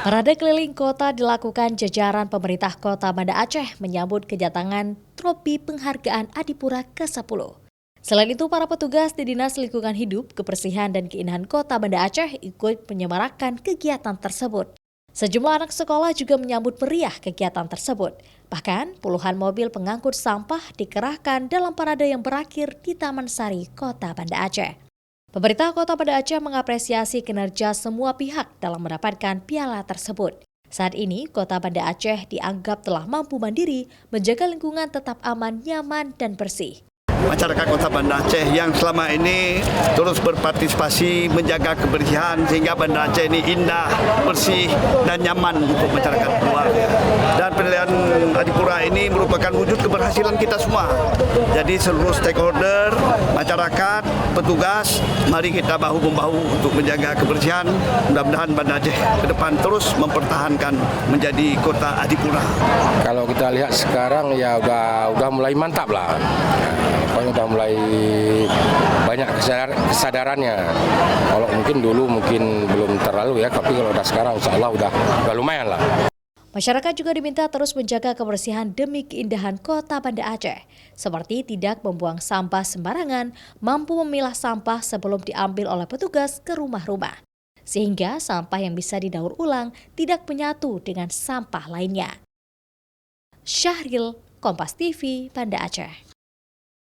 Parade keliling kota dilakukan jajaran pemerintah Kota Banda Aceh menyambut kedatangan tropi penghargaan Adipura ke-10. Selain itu, para petugas di Dinas Lingkungan Hidup, Kebersihan dan Keindahan Kota Banda Aceh ikut menyemarakan kegiatan tersebut. Sejumlah anak sekolah juga menyambut meriah kegiatan tersebut. Bahkan, puluhan mobil pengangkut sampah dikerahkan dalam parade yang berakhir di Taman Sari, Kota Banda Aceh. Pemerintah Kota Banda Aceh mengapresiasi kinerja semua pihak dalam mendapatkan piala tersebut. Saat ini, Kota Banda Aceh dianggap telah mampu mandiri, menjaga lingkungan tetap aman, nyaman, dan bersih. Masyarakat Kota Banda Aceh yang selama ini terus berpartisipasi menjaga kebersihan sehingga Banda Aceh ini indah, bersih, dan nyaman untuk masyarakat luar. Dan penilaian Adipura ini merupakan wujud keberhasilan kita semua. Jadi seluruh stakeholder, masyarakat, petugas, mari kita bahu-membahu untuk menjaga kebersihan. Mudah-mudahan Banda Aceh ke depan terus mempertahankan menjadi kota Adipura. Kalau kita lihat sekarang ya udah mulai mantap lah. Udah mulai banyak kesadarannya. Kalau mungkin dulu belum terlalu ya, tapi kalau udah sekarang insya Allah udah lumayan lah. Masyarakat juga diminta terus menjaga kebersihan demi keindahan Kota Banda Aceh, seperti tidak membuang sampah sembarangan, mampu memilah sampah sebelum diambil oleh petugas ke rumah-rumah, sehingga sampah yang bisa didaur ulang tidak menyatu dengan sampah lainnya. Syahril, Kompas TV, Banda Aceh.